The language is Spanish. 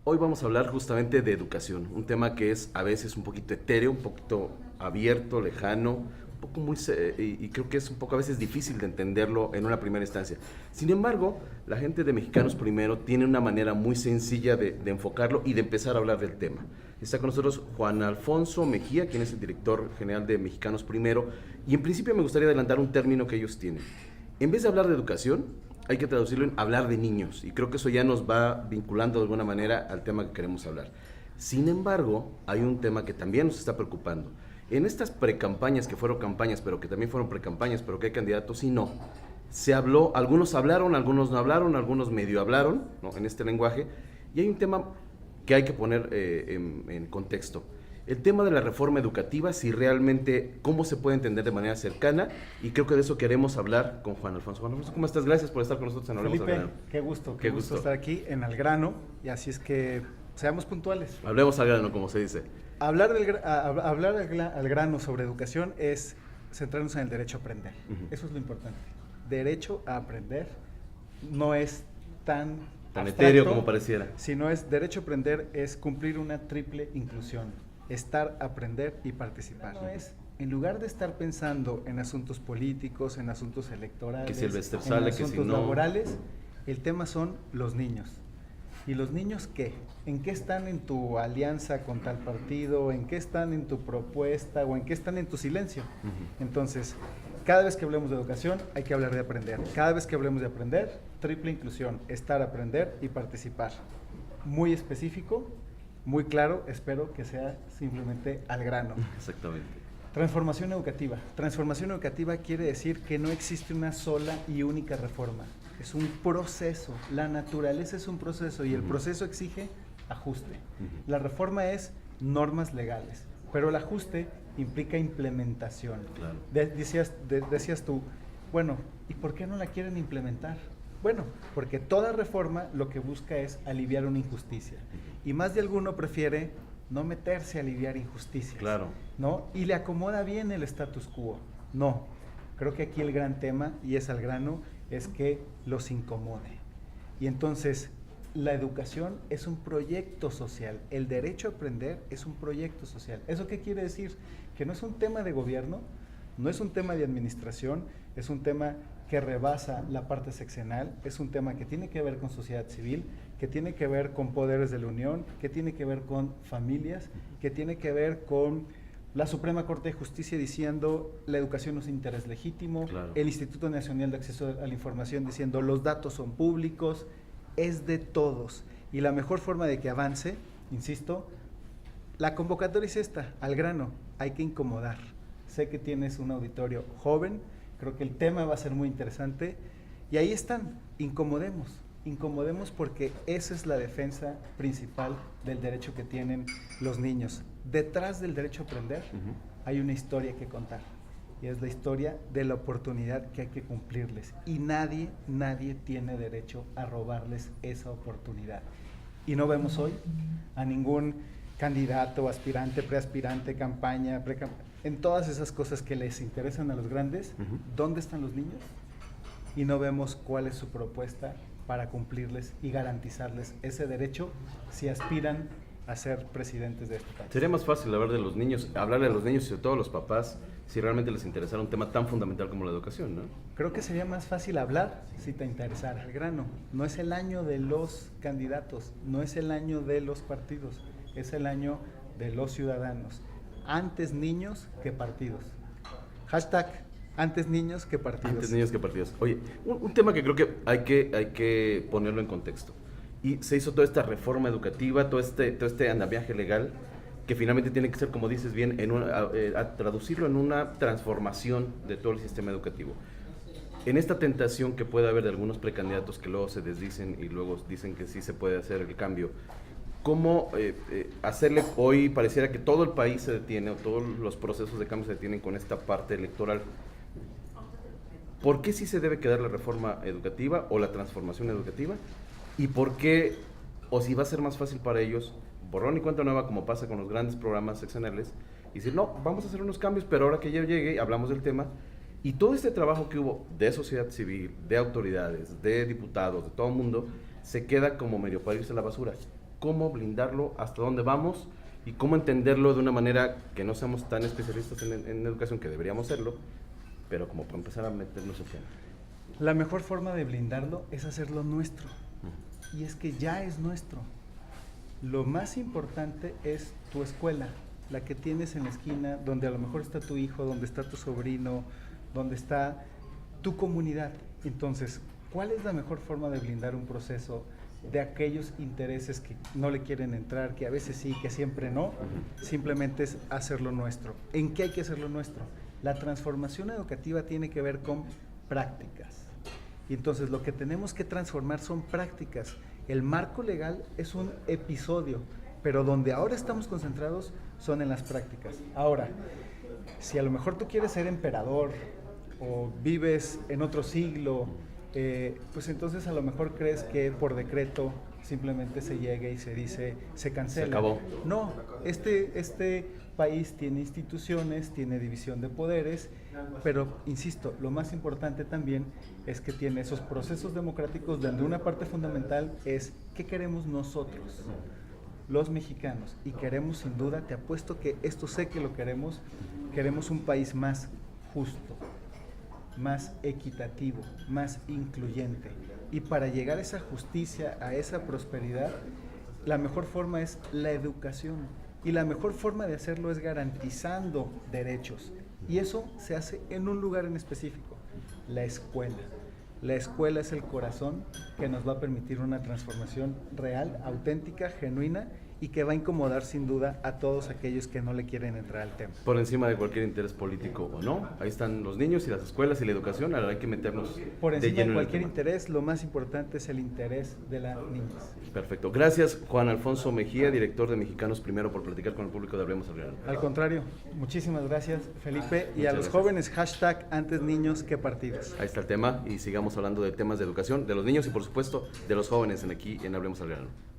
Hoy vamos a hablar justamente de educación, un tema que es a veces un poquito etéreo, un poquito abierto, lejano, un poco y creo que es un poco a veces difícil de entenderlo en una primera instancia. Sin embargo, la gente de Mexicanos Primero tiene una manera muy sencilla de enfocarlo y de empezar a hablar del tema. Está con nosotros Juan Alfonso Mejía, quien es el director general de Mexicanos Primero, y en principio me gustaría adelantar un término que ellos tienen. En vez de hablar de educación, hay que traducirlo en hablar de niños, y creo que eso ya nos va vinculando de alguna manera al tema que queremos hablar. Sin embargo, hay un tema que también nos está preocupando. En estas precampañas, que fueron campañas, pero que también fueron precampañas, pero que hay candidatos y no, se habló, algunos hablaron, algunos no hablaron, algunos medio hablaron, ¿no?, en este lenguaje, y hay un tema que hay que poner en contexto. El tema de la reforma educativa, si realmente, cómo se puede entender de manera cercana, y creo que de eso queremos hablar con Juan Alfonso. Juan Alfonso, ¿cómo estás? Gracias por estar con nosotros en Hablemos al Grano. Felipe, qué gusto estar aquí en Al Grano, y así es que seamos puntuales. Hablemos al grano, como se dice. Hablar al grano sobre educación es centrarnos en el derecho a aprender. Eso es lo importante. Derecho a aprender no es tan etéreo como pareciera. Sino es derecho a aprender, es cumplir una triple inclusión. Estar, aprender y participar. No es, en lugar de estar pensando en asuntos políticos, en asuntos electorales, que si el Bester en sale, asuntos que si no, laborales, el tema son los niños. ¿Y los niños qué? ¿En qué están en tu alianza con tal partido? ¿En qué están en tu propuesta? ¿O en qué están en tu silencio? Entonces, cada vez que hablemos de educación, hay que hablar de aprender. Cada vez que hablemos de aprender, triple inclusión, estar, aprender y participar. Muy específico, muy claro, espero que sea simplemente al grano. Exactamente. Transformación educativa. Transformación educativa quiere decir que no existe una sola y única reforma. Es un proceso. La naturaleza es un proceso y el proceso exige ajuste. La reforma es normas legales, pero el ajuste implica implementación. Claro. Decías tú, bueno, ¿y por qué no la quieren implementar? Bueno, porque toda reforma lo que busca es aliviar una injusticia. Y más de alguno prefiere no meterse a aliviar injusticias. Claro. ¿No? Y le acomoda bien el status quo. No. Creo que aquí el gran tema, y es al grano, es que los incomode. Y entonces, la educación es un proyecto social. El derecho a aprender es un proyecto social. ¿Eso qué quiere decir? Que no es un tema de gobierno, no es un tema de administración, es un tema que rebasa la parte sexenal, es un tema que tiene que ver con sociedad civil, que tiene que ver con poderes de la Unión, que tiene que ver con familias, que tiene que ver con la Suprema Corte de Justicia diciendo la educación no es interés legítimo, claro. El Instituto Nacional de Acceso a la Información diciendo los datos son públicos, es de todos. Y la mejor forma de que avance, insisto, la convocatoria es esta, al grano, hay que incomodar. Sé que tienes un auditorio joven, creo que el tema va a ser muy interesante, y ahí están, incomodemos porque esa es la defensa principal del derecho que tienen los niños. Detrás del derecho a aprender hay una historia que contar, y es la historia de la oportunidad que hay que cumplirles, y nadie tiene derecho a robarles esa oportunidad. Y no vemos hoy a ningún candidato, aspirante, preaspirante, campaña, en todas esas cosas que les interesan a los grandes, ¿dónde están los niños? Y no vemos cuál es su propuesta para cumplirles y garantizarles ese derecho si aspiran a ser presidentes de este país. Sería más fácil hablarle a los niños y sobre todo a los papás, si realmente les interesara un tema tan fundamental como la educación, ¿no? Creo que sería más fácil hablar si te interesara el grano. No es el año de los candidatos, no es el año de los partidos, es el año de los ciudadanos. Antes niños que partidos. Hashtag antes niños que partidos. Antes niños que partidos. Oye, un tema que creo que hay que ponerlo en contexto. Y se hizo toda esta reforma educativa, todo este andamiaje legal, que finalmente tiene que ser, como dices bien, a traducirlo en una transformación de todo el sistema educativo. En esta tentación que puede haber de algunos precandidatos que luego se desdicen y luego dicen que sí se puede hacer el cambio, ¿cómo hacerle? Hoy pareciera que todo el país se detiene, o todos los procesos de cambio se detienen con esta parte electoral. ¿Por qué sí se debe quedar la reforma educativa o la transformación educativa? ¿Y por qué, o si va a ser más fácil para ellos, borrón y cuenta nueva, como pasa con los grandes programas sexenales, y decir, no, vamos a hacer unos cambios, pero ahora que ya llegue, hablamos del tema, y todo este trabajo que hubo de sociedad civil, de autoridades, de diputados, de todo el mundo, se queda como medio para irse a la basura? cómo blindarlo, hasta dónde vamos y cómo entenderlo de una manera que no seamos tan especialistas en educación, que deberíamos serlo, pero como para empezar a meternos en tema. La mejor forma de blindarlo es hacerlo nuestro. Y es que ya es nuestro. Lo más importante es tu escuela, la que tienes en la esquina, donde a lo mejor está tu hijo, donde está tu sobrino, donde está tu comunidad. Entonces, ¿cuál es la mejor forma de blindar un proceso de aquellos intereses que no le quieren entrar, que a veces sí, que siempre no? Simplemente es hacerlo nuestro. ¿En qué hay que hacerlo nuestro? La transformación educativa tiene que ver con prácticas. Y entonces lo que tenemos que transformar son prácticas. El marco legal es un episodio, pero donde ahora estamos concentrados son en las prácticas. Ahora, si a lo mejor tú quieres ser emperador o vives en otro siglo, pues entonces a lo mejor crees que por decreto simplemente se llega y se dice, se cancela. Se acabó. No, este país tiene instituciones, tiene división de poderes, pero insisto, lo más importante también es que tiene esos procesos democráticos donde una parte fundamental es ¿qué queremos nosotros, los mexicanos? Y queremos sin duda, te apuesto que esto sé que lo queremos un país más justo, más equitativo, más incluyente. Y para llegar a esa justicia, a esa prosperidad, la mejor forma es la educación. Y la mejor forma de hacerlo es garantizando derechos. Y eso se hace en un lugar en específico, la escuela. La escuela es el corazón que nos va a permitir una transformación real, auténtica, genuina y que va a incomodar sin duda a todos aquellos que no le quieren entrar al tema. Por encima de cualquier interés político o no, ahí están los niños y las escuelas y la educación, ahora hay que meternos por encima de cualquier tema. interés, lo más importante es el interés de la niñez. Perfecto. Gracias, Juan Alfonso Mejía, director de Mexicanos Primero, por platicar con el público de Hablemos al Grano. Al contrario, muchísimas gracias, Felipe, y Muchas a los gracias. jóvenes, hashtag antes niños que partidos. Ahí está el tema y sigamos hablando de temas de educación, de los niños y por supuesto de los jóvenes aquí en Hablemos al Grano.